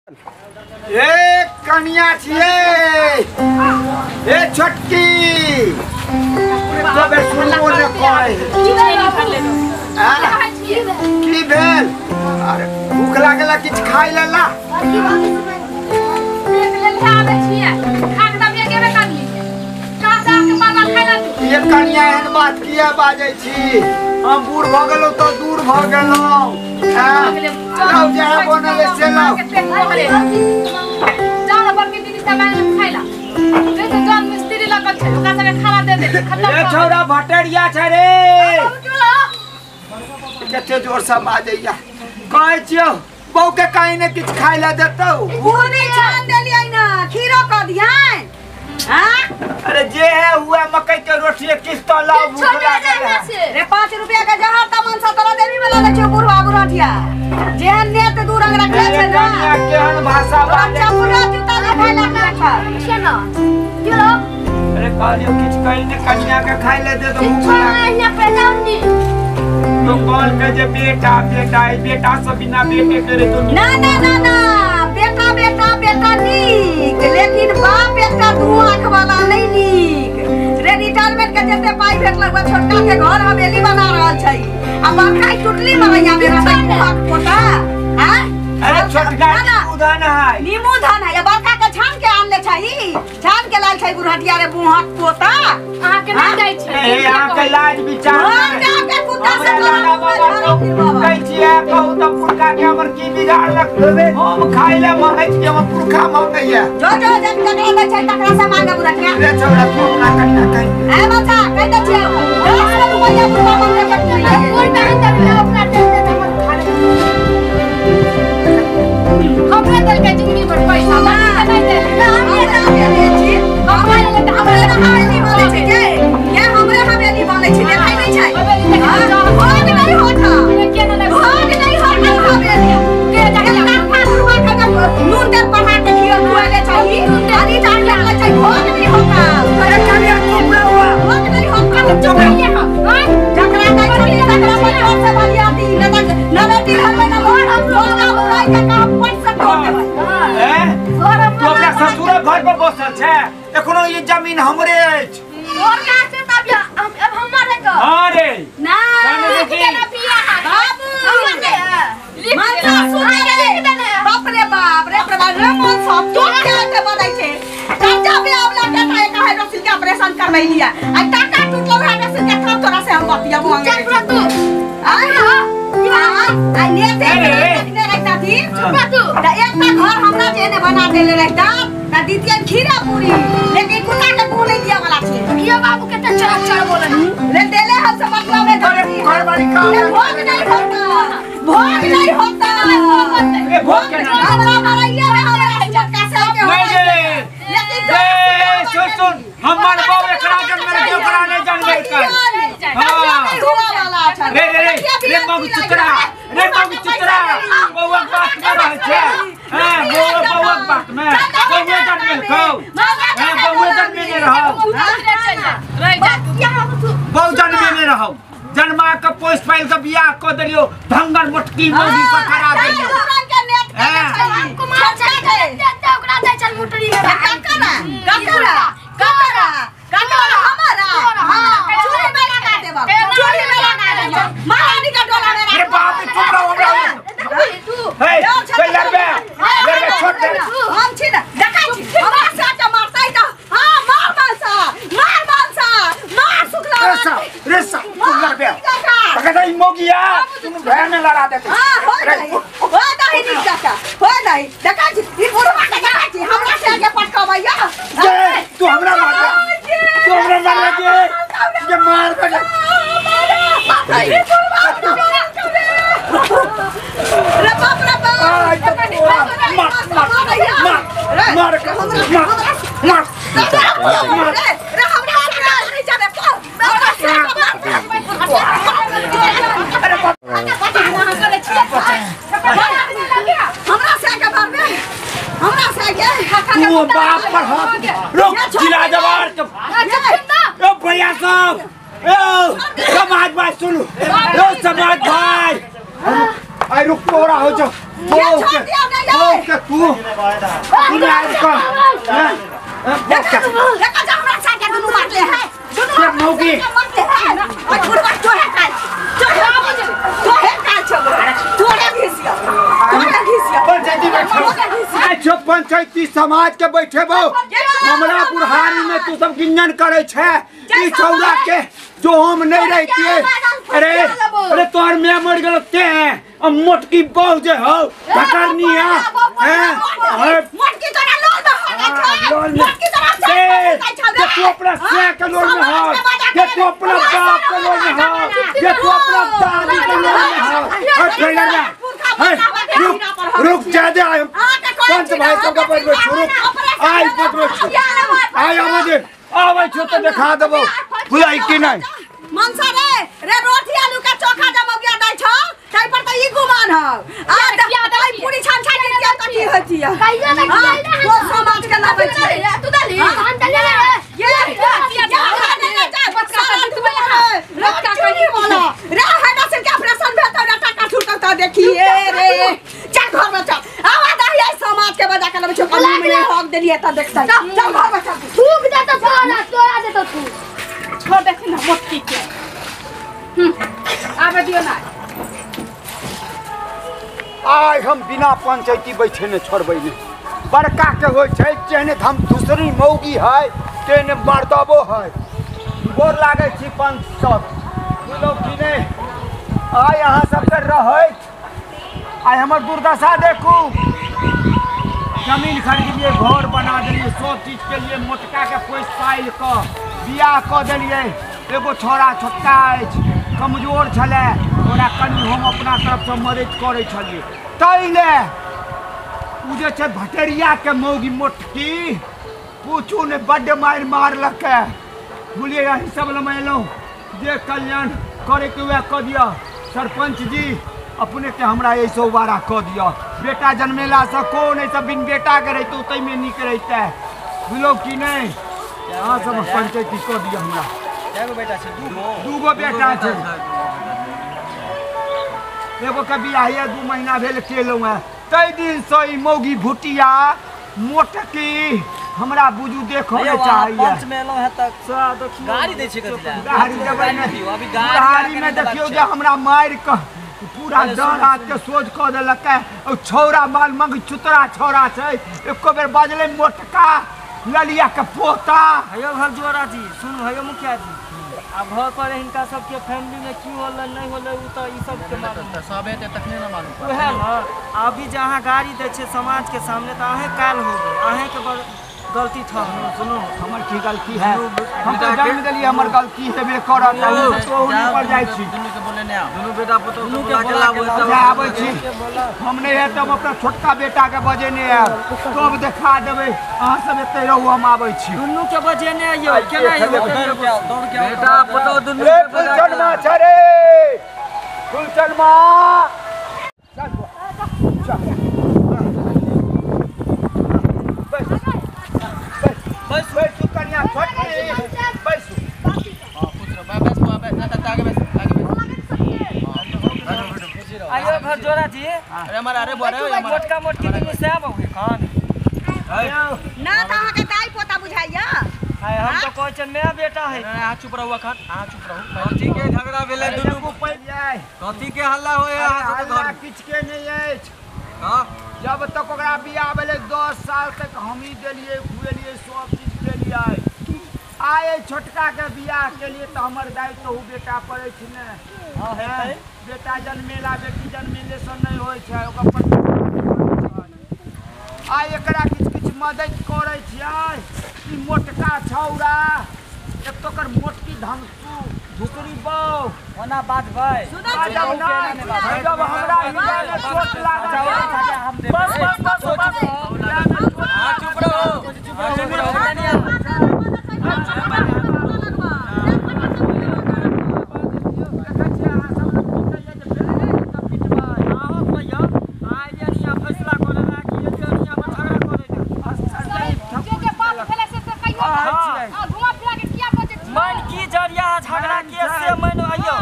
ए कन्या छिए ए छोटकी तो बे सुनो ने कोई की भेल अरे भूख लागला किछ खाइ लेला ये कन्या एहन बात किया बाजै छी हम बूढ़ भ गेलौ तो दूर भ गेलौ लाउ जहाँ बनल से लाउ जान पर के दीदी समय खाइला रे तो जान मिस्त्री लगल छै ओका संगे खाना दे दे खत्म ए छोरा भटरिया छै रे कते जोर से बाजैया कहै छियौ बौ के काहे ने किछ खाइला देतौ पूरी छान देलियै ना खीरो क दियन हां अरे जे है हुआ मकई के रोटी किस तो लाओ भूख लागल है रे 5 रुपया के जहां तमन 17 देवी में लाले छै बुढ़वा बुढ़िया जेहन नेत दूर रंग रखे छै ना केहन भाषा बाजे अच्छा पूरा जूता खाइला ना छै ना दियो अरे कालियो किछ कहि ने कन्या के खाइ ले दे तो भूख लागल ना पहलाउनी तो कॉल के जे बेटा बेटा है बेटा से बिना बेटे करे तो ना ना ना ना बेटा बेटा बेटा नीक लेकिन बाप एकटा दू आंख वाला नहीं नीक रे रिटायरमेंट के जते पाई भेटल बा छोटका के घर हवेली बना रहल छै आ बड़का टुटली मरैया में रहै आंख पोटा हां अरे छोटका नीमूधन है नीमूधन है या बड़का के छान के आन ले छै छान के लाल छै बुढ़िया रे बुहक पोता आहा के नहीं जाय छै ए आहा के लाज विचार के कुत्ता से कहै छियै कहू तो पुरखा के हमर की बिगाड़ लगबे हम खाइ ले मांगै छी हमर पुरखा मांगैया जो जो जन ककरा दै छै तकरा से मांगे बुढ़िया रे छोरा तू ना कन्या कहि ए बच्चा कहि दै छियै 10 रुपया बुढ़वा मांगे के कोई नहीं तब अपना दे दे हमर खाने हमरा दल के जिंदगी पर पैसा नहीं दे ना दे छी हमरा ले हवेली बने छै के ये हमरे हवेली बने छै देखाइ नहीं छै भोग नहीं होता के नहीं भोग नहीं होता हवेली के जाके रुपया का नून तेल पढ़ा के खियो खुआले चाहिए आदि जान ले छै भोग नहीं होता अरे करिया पूरा हुआ भोग नहीं होता चुप रहिए हां जकरा नहीं छै तकरा पर जोर से बलिया दी न बेटी घर में न हम लोग बुराई के काम पर से तो अपना ससुर घर पर बसल छै एखनो ये जमीन हमरे अछि और क्या से तब अब हमारे का हां रे ना लिख देना पिया बाबू मानसा सुने रे बाप रे बाप रे मन सब तो के बनै छै चाचा पे आवला के काहे काहे रसिल के ऑपरेशन करबै लिया आ टाका टूटलो है रसिल के थप तोरा से हम बतिया मांगे चल पूरा तू आ नेते ने रहता थी तू दा एकटा घर हमरा जेने बना देले रहता ता दितियन खीरा पूरी लेकिन कुत्ता के मुंह नहीं दिया वाला छै किया बाबू के चढ़ चढ़ बोलन ले देले हम सब मतलब में घर वाली का भोग नहीं होता भोग नहीं होता ए भोग के ना हमरा मरैया में हमरा चक्का से के नहीं लेकिन सुन हमर बाबू एकरा जन्म में क्यों करा नहीं जानबे कर हां रे बाबू चित्रा बौआ बात में रह छै हां बौआ बात में बौआ जन्म में खौ हां बौआ जन्म में रहो बौ जन्म में रहो जन्मा के पोस पाइल के बियाह क देलियो भंगर मोटकी मोदी से करा देलियो हमको मार जाए ओकरा दे चल मुटरी में काकरा हमारा हां चूड़ी में लगा देबो चूड़ी में लगा देबो महारानी का डोला में अरे बाप रे चुप रहो हमरा तू हे चल लड़बे छोड़ दे हम छी ना देखै छी हमरा साथ मारतै त हां मार सुखला रेसा तू लड़बे पकड़ ई मोगिया तुम भैन में लड़ा देते हां हो नहीं काका हो नहीं देखै छी ई बुढ़वा के देखै छी हमरा से आगे पटकबैया तू हमरा मार लगे ये मार कर रे बाप रे तू बाप पर हाथ रुक जिला जवार ओ भैया साहब ओ समाज भाई सुनो ओ समाज भाई आई रुक तोरा हो जाओ ये छोड़ दिया नहीं के तू आज कर देखा जा हमरा साथ के दुनु बात ले है क्या मौगी मत ले है और गुरबा तो है काल तो है काल छोड़े घिसिया पंचायती बैठे जो पंचायती समाज के बैठे बो हमरा बुढ़ारी में तू सब गिंजन करे छे ई छौरा के जो हम नहीं रहती है अरे तोर में मर गल ते अब मोटकी बहु जे हो धकरनिया हैं मोटकी तोरा लोल में मोटकी तोरा के तू अपना से के लोल में हो के तू अपना बाप के लोल में हो के तू अपना दादी के लोल में हो ट्रेलर में रुक जादे आए पंच भाई सब का बैठ शुरू आई बैठ आई आवे छो तो दिखा देबो बुलाई कि नहीं मनसा रे रोटी आलू का चोखा जब हो गया दै छ तै पर त ई गुमान हो आ दई पूरी छान छान के क्या कथि होती है कहिया ना खिलाई वो समाज के लाबै छ तू दली धान दले ये बच्चा तू रत का कहि बोला रे हटा से क्या ऑपरेशन भेत रे टाका छूटता देखिए रे चल घर में चल आवा दही समाज के बजा के लबै छ कमी में हक देलिए त देखता चल घर में चल थूक दे तो तोरा दे तो तू छोड़ देखी ना मोटकी के आबे दियो ना आइ हम बिना पंचायती बैठे ने छोड़बै ने बड़का के होय छै जेने हम दूसरी मौगी है तेने मर्दबो है गोर लागे छी पंच सब बोलो कि ने आइ अहाँ सब के रहै आइ हमर दुर्दशा देखू जमीन खरीदिए घर बना देलिए सब चीज के लिए मोटका के पोस पाइल क बियाह क देलिए एगो छोरा छोटका अछि कमजोर छले ओरा कनी हम अपना तरफ से मदद करे छलिए तैले उ जे छै भटेरिया के मौगी मोटकी पूछू ने बड्ड मारलक बोलिए यही सब लमेलौ जे कल्याण करे के वे क दिया सरपंच जी अपने के हमरा ऐसो बारा क दिया बेटा जन्मेला से कोन ऐसा बिन बेटा के रहते तै में निक रहते बोलो कि नहीं यहाँ सब पंचायती क दिया हमरा एगो बेटा छै दूगो बेटा छै एगो के बियाह 2 महीना भेल केलौ है तै दिन से ई मौगी भुटिया मोटकी हमरा बुझू देखो चाहिए पंच में एलो है तक गाड़ी दै छै कथि गाड़ी देबै नहीं अभी गाड़ी में देखियो जे हमरा मार क पूरा डर हाथ के सोच क देलक और छौरा माल मंग चुतरा छौरा छै एको बेर बाजले मोटका ललिया के पोता हेयो घर जोरा जी सुन हेयो मुखिया जी अब घर पर इनका सबके फैमिली में की होल नहीं होल उ त ई सब के मालूम त सबे ते तखने न मालूम ओहे न अभी जहां गाड़ी दै छै समाज के सामने त आहे काल हो गए आहे के गलती था सुनो हमर की गलती है हम तो जान देलिए हमर गलती है बे करत तो ऊपर पर जाई छी दुनु के बोले ने दुनु बेटा पुतो के बुला के लाबो आबै छी हम नहीं है तब अपना छोटका बेटा के बजे ने तब देखा देबै अहाँ सब एते रहू हम आबै छी दुनु के बजे ने आइयो केना आइयो दौड़ के बेटा पुतो दुनु के फुलचन मा छरे फुलचन मा बस तू कन्या छोड़ बस हां पुत्र बस ना आगे बस आइयो घर जोरा जी अरे हमारा अरे बोरे मोटका मोटकी दिन से आबो खान ना त अहाँ के दाई पोता बुझाइया हाय हम तो कहै छ मैं बेटा है आ चुप रहू खान आ चुप रहू कथि के झगड़ा भेले दुनु को पै जाय कथि के हल्ला होय अहाँ के घर किछ के नहीं अछि हां जब तक ओकरा बियाह भेले 10 साल तक हम ही देलिए खुएलिए सब चीज केलिए आए छोटका के बियाह के लिए तो हमर दायित्व तो बेटा पड़े छ ने हां है बेटा जन्मेला बेटी जन्मेले से नहीं होय छै ओकर पर आ एकरा किछ मदद करे छियै ई मोटका छौरा एक तो कर मोटकी धमसू धुकरी बौ ओना बात भाई जब हमरा हिला में चोट लाग जाए हम दे बस हां चुप रहो झगड़ा के से मन आइयो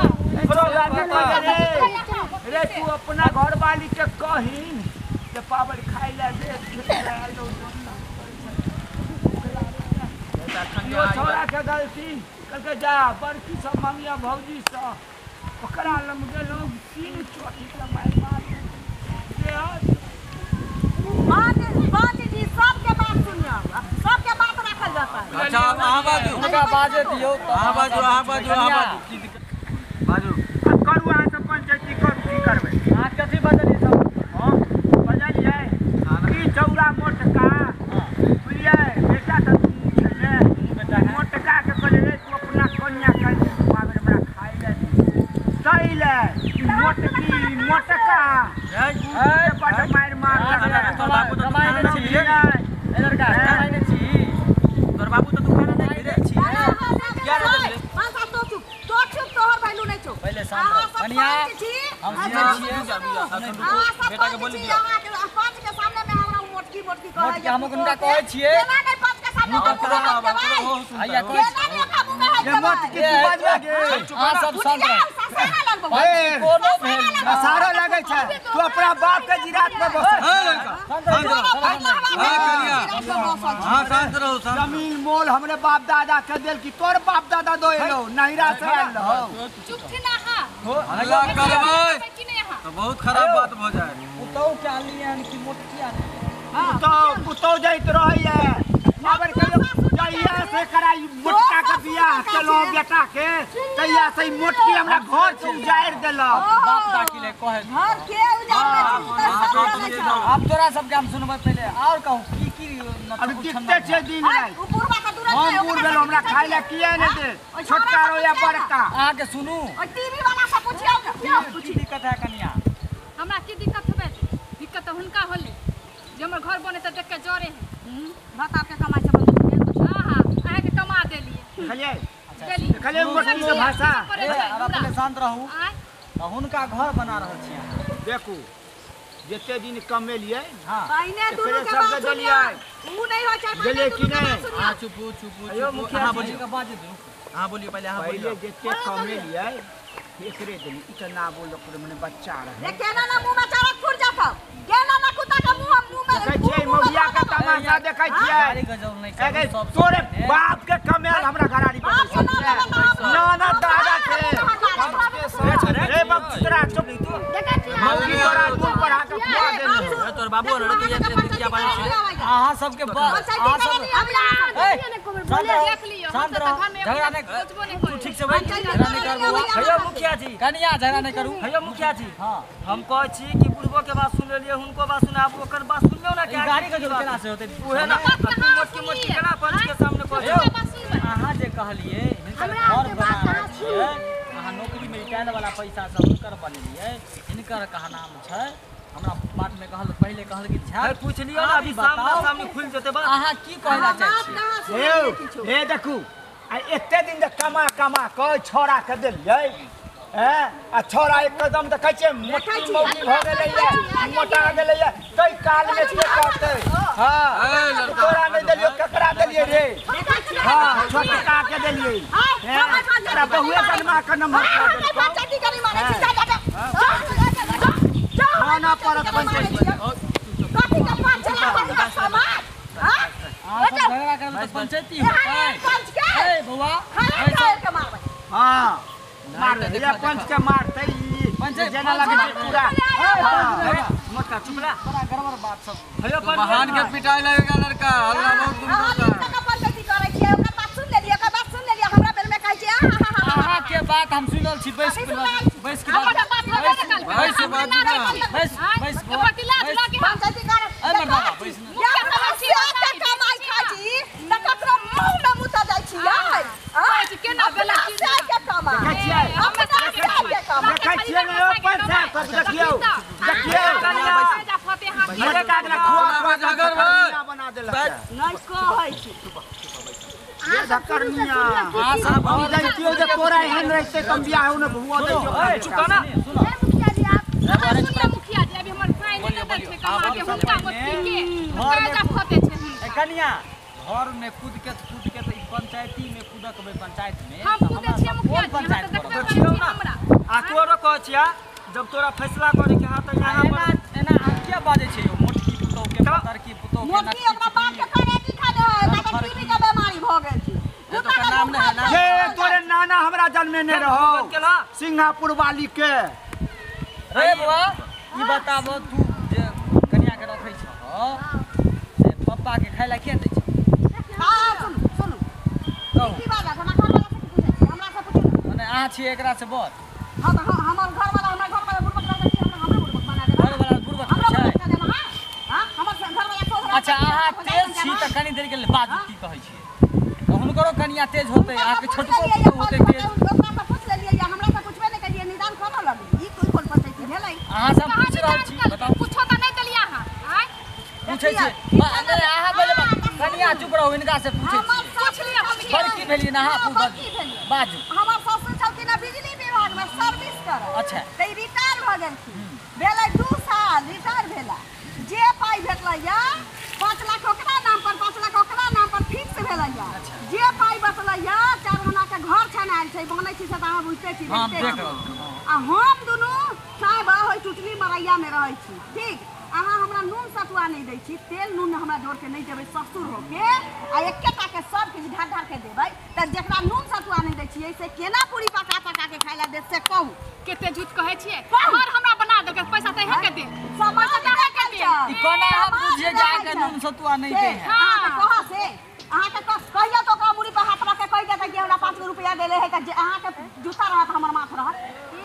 रे तू अपना घर वाली के कहिन जे पावर खाइ ले दे यो छोरा के गलती कहलकै जा बड़की सब ममिया भौजी सब ओकरा लम गेलो तीन चोटी के मार बात जी सबके बात सुनियो सबके बात रखल जाता है। अच्छा अहाँ बाजू उनका बाजे दियो अहाँ बाजू की दिक्कत बाजू करू अहाँ सब पंचायती करू की करबै अहाँ कथी बजलियै सब हां बजलियै की चौरा मोटका बुझलियै बेटा त छै ने बेटा मोटका के कहले तू अपना कन्या के पावर हमरा खाइ ले सही ले मोटकी मोटका ए बड़ मार बाबू तो कमाई नहीं छी ए लड़का कमाई नहीं छी तोर बाबू तो दुकान नहीं गिरे छी क्या रे दिले तो चुप तोहर भैलू नहीं चुप पहले शांत बनिया हम सीनियर छियै बेटा के बोली दियो पांच के सामने में हमरा मोटकी कहै मोटकी हम उनका कहै छियै केना नहीं पांच के सामने में आइया ये मोटकी तू बाजवा गे हां सब शांत रह ए कोनो भेल सारा लगे छै तू अपना बाप के जिरात में बस हां शांत रहो जमीन मोल हमरे बाप दादा के देल की तोर बाप दादा दो एलो नहिरा से आइल रहो चुप थी ना हां हल्ला करबै कि नहीं हां तो बहुत खराब बात हो जाए कुत्तो के लिए कि मोटकी आने कुत्तो जाइत रहैया पावर कहियो जइया से कराई मोटका के बियाह चलो बेटा के तइया से मोटकी हमरा घर से उजाड़ देलक बाप दाखिले कहे घर के उजाड़ अब तोरा सब के हम सुनबै पहले और कहूं की अभी कितने छे दिन लाई ऊपरवा का तुरंत हम बूढ़ भेल हमरा खाइ ले किए ने दे छोटका रो या बड़का आ के सुनू और टीवी वाला से पूछियो कुछ दिक्कत है कन्या हमरा की दिक्कत होबे दिक्कत तो हुनका होले जे हमर घर बने त देख के जरे है बता के कमाई से बंद हां हां अहे के कमा देलिए खलिए देलिए खलिए मोटकी के भाषा अपने शांत रहू तो हुनका घर बना रहल छी देखू जते दिन कमेलिए हां पहिने दुनु के बात सुनिए ऊ नहीं हो चाहे गेले कि नहीं हां चुप अयो मुखिया बोलिए का बात दो हां बोलिए पहले हां बोलिए जते कमेलिए एकरे दिन इतना बोल कर मने बच्चा रहे ये केना ना मुंह में चारक फुर जाता केना ना कुत्ता के मुंह में देखै छियै मौगिया के तमाशा देखै छियै गाड़ी गजब नहीं एगे तोरे बाप के कमेल हमरा घराड़ी पर ना ना दादा के रे बाप तोरा चुप तू मौगी तोरा तू पढ़ा के खुआ देने तोर बाबू ने तू ये विद्या बारे अहाँ सबके अहाँ सब देख लियो शांत रहो झगड़ा नहीं तू ठीक से बैठ झगड़ा नहीं कर बुआ भैया मुखिया जी कन्या झगड़ा नहीं करू भैया मुखिया जी हां हम कहै छी कि बुढ़बो के बात सुन लेलिए हुनको बात सुनाब ओकर बात सुनियो ना क्या गाड़ी के जो केना से होते ओहे ना मोटकी केना पंच के सामने कहै अहाँ जे कहलिए हिनकर घर बना छियै अहाँ नौकरी में रिटायर वाला पैसा सब हुनकर बनेलिए हिनकर कहा नाम छै हमरा बात में कहल पहले कहल कि झा पूछ लियो ना अभी सामने खुल जेते बा अहाँ की कहला चाहै छी हे देखू आ एते दिन त कमा कह छोरा के देलिए हैं आ छोरा एक कदम त कहै छै मोटी मौगी भ गेलै मोटा गेलै कई काल में से कहते हां तोरा नहीं देलियो ककरा देलिए रे हां छोटका के देलिए हैं तोरा बहुए कनमा के नंबर पंचायती करी माने छी खाना परत पंचायती कथि के पास चला का समाज हां झगड़ा करब त पंचायती होतै पंच के ए बउआ ऐसे के मारबै हां मार दे या पंच के मारतै पंचायत जना लगे पूरा मत का चुपला बड़ा गड़बड़ बात सब भयो महान के पिटाई लगेगा लड़का हल्ला बहुत तुम करता का पंचायती करे छी ओकर बात सुन लेलिए हमरा बेर में कहै छी अहाँ के बात हम सुनल छी बैस के बात बैस के बात बैस के बात बैस बैस पंचायती करे ए मर्दाना बैस या समस्या के कमाई खाइ छी त ककरो मुंह में मुता जाइ छी यार हां केना बेला की के कमाई देखै छियै अपना के कमाई देखै छियै ने ओ पैसा सब देखियौ ये कागला खुआ अगर भाई बना देलक नहीं कहै छी ये धकरनिया हां सब हम जानतियो जे तोरा एहन रहते कम बियाह होने हुआ दे चुप ना सुनो मुखिया जी आप मुखिया जी अभी हमर फाइन नहीं देते थे कमा के हुनका मत के काजा फते छे कन्या घर में कूद के तो ई पंचायती में कूदकबे पंचायत में हम कूदे छी मुखिया जी पंचायत हम करो छियो ना आ तोरो कह छिया जब तोरा फैसला करे के हाथ यहाँ पर एना क्या बाजे छै पुतोह के पतर की पुतोह के मोटकी ओकरा बाप के करे की खा दे है ताकि टीबी के बीमारी भ गेल छी तो का नाम नहीं है ना ये तोरे नाना हमरा जन्मे ने रहो सिंगापुर वाली के। रे बुआ ई बताबो तू जे कन्या के रखै छ से पप्पा के खाइला के दै छ? हां सुन की बात है हमरा घर वाला से पूछै छी हमरा से पूछू माने अहाँ छी एकरा से बर हां हमर घर वाला बुड़बक कर दै हमरा बुड़बक बना दे घर वाला बुड़बक छै हां हमर घर वाला सोच अच्छा अहाँ तेज छी त कनी देर के बाद की कहै छी हुनकरो कनिया तेज होतै अहाँ के छोटको होतै तेज ओकरा से पूछ लेलिए या हमरा से पूछबे नै करिए निदान कोना लगी ई कोन पंचायती भेलै अहाँ सब पूछ रहल छी बताओ पूछो त नहीं देलिया हां आय पूछै छी अंदर अहाँ बोले कनिया चुप रहो इनका से पूछै छी पूछ लिया हम पर की भेलिए ना हां बाजू हमर ससुर छलखिन ना बिजली विभाग में सर्विस कर अच्छा त रिटायर भ गेलखिन भेलै 2 साल रिटायर भेला जे पाई भेटलै या 5 लाख ओकरा नाम पर 5 लाख ओकरा नाम पर फिक्स भेलै या जे पाई बचलै या 4 महीना के घर छनायल छै बनै छी से त अहाँ बुझते छी हां देखते देख छी। रहल आ हम दुनू साहब होय टुटली मरैया में रहै छी ठीक अहाँ हमरा नून सतुआ नहीं दै छी तेल नून हमरा जोड़ के नहीं देबै ससुर हो के आ एकेटा के सब किछ ढार ढार के देबै त जेकरा नून सतुआ नहीं दै छी से केना पूरी पका पका के खाइला दे से कहू केते झूठ कहै छियै घर हमरा बना दे के पैसा तहे के दे समाज के के दे ई कोना हम बुझिए जाय के नून सतुआ नहीं दे है हां कह से अहाँ के कहिया तो ओकरा मुड़ी पर हाथ रख के कह देता कि हमरा 5 रुपया देले है त अहाँ के जूता रहत हमर माथ रहत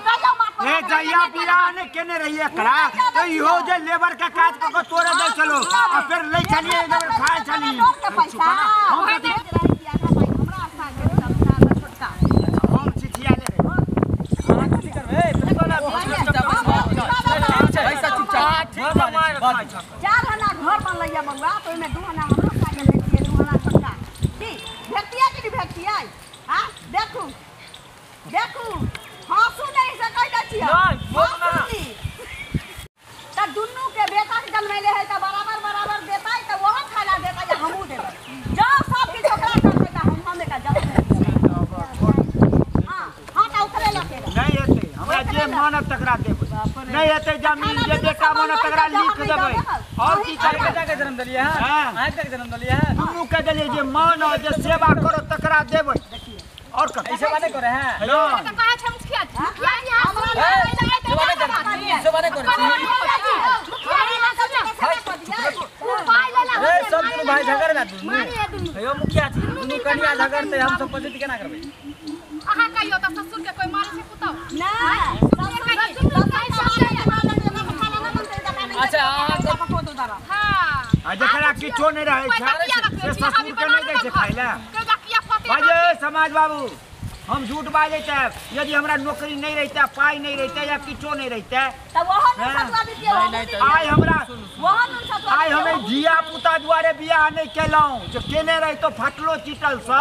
कहिया माथ ए जइया बियाह ने केने रहिए एकरा तो इहो जे लेबर के काज क के तोरे दे चलो आ फिर ले चलिए इधर खाए चली के पैसा हम दे रही कि आधा भाई हमरा आशा के सब छोटका हम चिठिया ले अहाँ की करबे तू कोना पैसा चुपचाप ठीक बात 4 आना घर बनलै या बउआ तो में 2 आना हमरो खा के लेतिए 2 आना छोटका ठीक भेटिया कि भेटिया हां देखू हंसू नहीं से कह दै छियै नहीं बोल ना त दुन्नू के बेटा के जन्मैले है त बराबर देता है त वहां खाना देता है हमहू देबै जाओ सब की छोकरा करते त हम हमें का जाओ हां त उतरे लगे नहीं हेतै हमरा जे मानत तकरा देबै नहीं हेतै जमीन जे बेटा मानत तकरा लिख देबै और की अरे करबै बेटा के जन्म दलिए है हां अहाँ के जन्म दलिए है दुनू के देलिए जे मानो जे सेवा करो तकरा देबै और कथि ऐसे बात करे हैं हेलो त कहै छै मुखिया मुखिया हमरा से बात करे सब दुनू भाई झगड़ ना दुनू हेयो मुखिया जी दुनू कनिया झगड़ते हम सब पंचायत केना करबै अहाँ कहियो त ससुर के कोई मारे से पुतौ अच्छा अहाँ हां आ जकरा किछो नहीं रहै छै से ससुर के नहीं दै छै खाइ ले बाजे समाज बाबू हम झूठ बाजे छै यदि हमरा नौकरी नहीं रहता पाई नहीं रहता या किछो नहीं रहता त वहां न सतवा दीजिए आइ हमरा वहां न सतवा आइ हमें धिया पुता दुआरे बियाह नहीं केलौं जो केने रही तो फटलो चिटल सा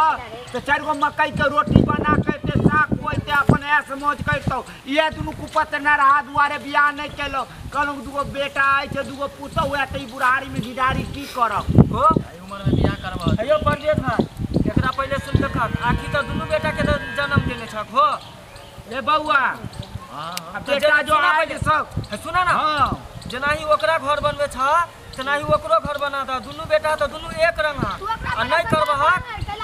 तो 4 गो मकई के रोटी बना के ते साग कोइते अपन ऐस मौज करतौ ये दुनु कुपत न रहा दुआरे बियाह नहीं केलौ कहलौ दुगो बेटा आइ छै दुगो पुतौ है त ई बुढ़ारी में गिदारी की करब हो उम्र में बियाह करबा हेयो परदेश भाई एकरा पहले सुन देख आखी तो दुनू बेटा के जन्म देने छक हो ए बउआ हां बेटा जो आइ सब सुना ना हां जना ही ओकरा घर बनबे छ तना ही ओकरो घर बना दा दुनू बेटा तो दुनू एक रंग आ नहीं करबा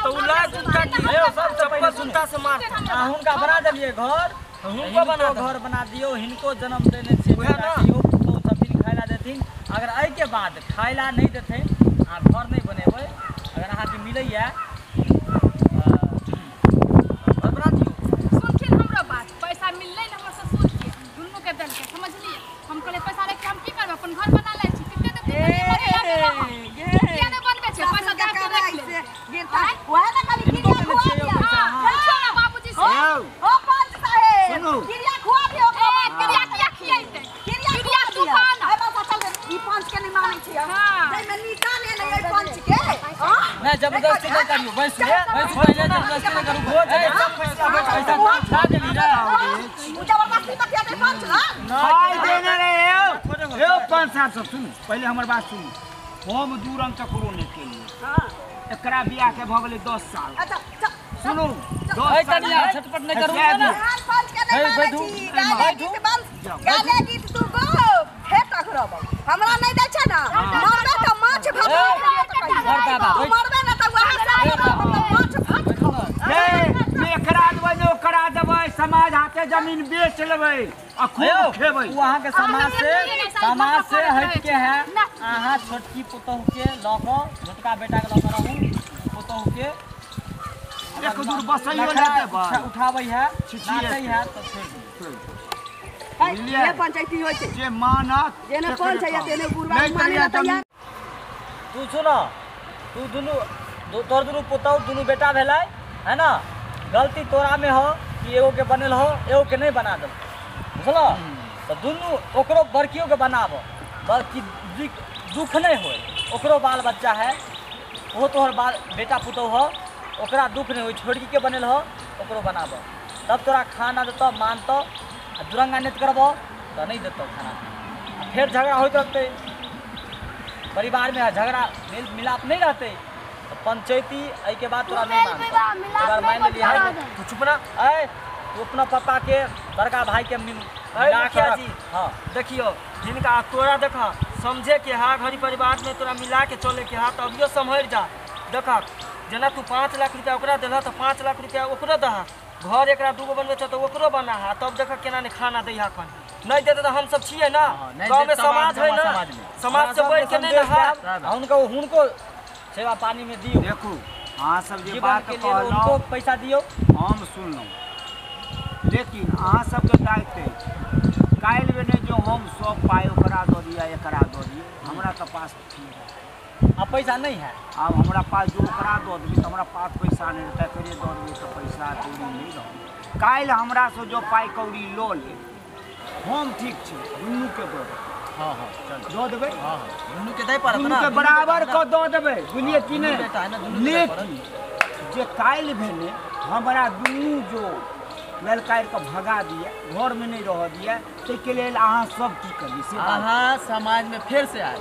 तो उला जुटा की हे सब चप्पल सुनता से मार आ हुनका बना देलिए घर हुनको बना घर बना दियो हिनको जन्म देने छै बेटा यो तो सब दिन खाइला देथिन अगर आई के बाद खाइला नहीं देथिन आ घर नहीं बनेबै अगर अहाँ के मिलैया बना दियो सुनखिन हमरो बात पैसा मिललै न हमर ससुर के दुन्नू के देलकै समझलिए हम कहले पैसा रे हम की करब अपन घर बना लै छी कितने देते किया ने बनबे छै पैसा दे के रख ले गिरता वह ना खाली गिरिया खुआ दिया पूछो ना बाबूजी से ओ पंच साहेब सुनू गिरिया खुआ दियो गिरिया किया खियाइते गिरिया दुकान ए बस चल ई पंच के नहीं मानै छी हां जै में नीता ने नहीं ए पंच के हां मैं जबरदस्ती नहीं करियो बैस पहले जबरदस्ती नहीं करू हो जाए सब पैसा खा देली रे उ जबरदस्ती बतिया दे पंच ना पाई देने रे ए 5-7 सुन पहले हमर बात सुन हम दू रंग ककरो नहीं केलिए हां एकरा बियाह के भ गेलै 10 साल अच्छा सुनू ओए कनिया छटपट नहीं करू ना हां पंच के नहीं मानै छी गाले गीत बंद गाले गीत तू गो हे टकरब हमरा नहीं दै छै मरबे ना तो माछ भात मरबे ना तो माछ भात एकरा देबै ने ओकरा देबै समाज हाथे जमीन बेच लेबै आ खूब खेबै। वहाँ के समाज से हट के है। अहाँ छोटकी पुतहु के लको छोटका बेटा के लको रहू पुतहु के एक दूर बसैयो ले देबै उठाबै है नाचै है तो छोड़ ये पंचायती होय छै जे मानत जे ने पंचायत तेने गुरबानी माने तैयार। तू सुनो तू तोर दुनू पुतहु दुनू बेटा भेलै है ना। गलती तोरा में हो कि एगो के बनल हो एगो के नहीं बना दे बुझलो। तो दुनू ओकरो बड़कियों के बनाबो बल्कि दुख नहीं हो ओकरो बाल बच्चा है वो तोहर बाल बेटा पुतहु हो ओकरा दुख नहीं हो छोटकी के बनल हो ओकरो बनाबो तब तोरा खाना देतो मानतो आ दुरंगा नहीं करबो तो नहीं देतो खाना। फिर झगड़ा होते रहते परिवार में झगड़ा मेल मिलाप नहीं रहते तो पंचायती आई के बाद तोरा नहीं मानतो। अगर मान लिया तू चुप ना ऐ तू अपना पापा के बड़का भाई के मुखिया जी हाँ देखियो जिनका तोरा देखा समझे के हा घरी परिवार में तोरा मिला के चले के हा तो अभियो संभल जा। देखा जना तू 5 लाख रुपया ओकरा देला तो 5 लाख रुपया ओकरो दहा घर एकरा दूगो बनबे छ तो ओकरो बना हा तब देखा केना ने खाना दै हा कन नहीं देते तो हम सब छिए ना गांव में समाज है ना समाज से बढ़ के नहीं रहा उनको सेवा पानी में दियो। देखो अहाँ सब जे बात के लिए उनको पैसा दियो हम सुनलहुँ लेकिन अहाँ सबके दायित्व काल्हि में नहीं जो हम सब पाई ओकरा दऽ दिया एकरा दऽ दिए हमरा तो पास अब पैसा नहीं है। अब हमारा पास जो ओकरा दऽ देबै तो हमारा पास पैसा नहीं रहता करे दऽ देबै तो पैसा कौड़ी नहीं रह। काल्हि हमरा से जो पाई कौड़ी लो ले हम ठीक छै दुनू के दऽ देबै। हाँ हाँ दऽ देबै दुनू के दे पर दुनू के बराबर कऽ दऽ देबै बुझलिए कि नहीं। लेकिन जे काल्हि भेलै हमरा दुनू जो ललकार के भगा दिए घर में नहीं रह दिए ताहिके लेल अहाँ सब की करी से अहाँ समाज में फिर से आए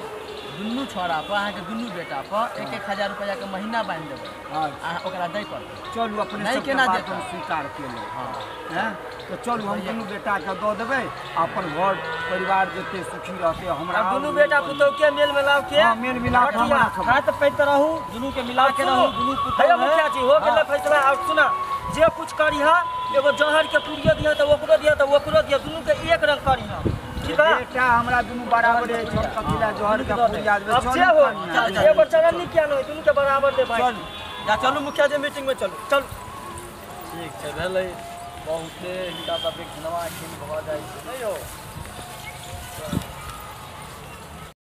दुनू छोड़ा पर अहाँ के दुनू बेटा पर 1-1 रुपया के महीना बांध देबै अहाँ ओकरा दै पर चलू अपने नहीं सब केना बात देता? हम स्वीकार केलहुँ हाँ हैं तो चलू हम दुनू बेटा के दऽ देबै अपन घर परिवार जते सुखी रहते हमरा दुनू बेटा पुतहु के मेल मिलाव के हाँ, मेल मिलाव के हम रखबै। हाथ पैत रहू दुनू के मिला के रहू दुनू भैया पुतहु मुखिया जी हो गेलै फैसला। और सुना जे कुछ करिहा एगो जहर के पुड़ियो दिया तो ओकरो दिया तो ओकरो दिया दुनू के एक रंग करिहा ठीक है। बेटा हमरा दुनू बराबर है छोट कथिला जोहर के पूरिया देबै। अब जे हो एगो चरनी किया नहीं दुनू के बराबर दे भाई जा चलू मुखिया जी मीटिंग में चलू चल ठीक छै भेलै बहुते हिनका सब एक नवा खिन भऽ जाइ छै नहि यौ।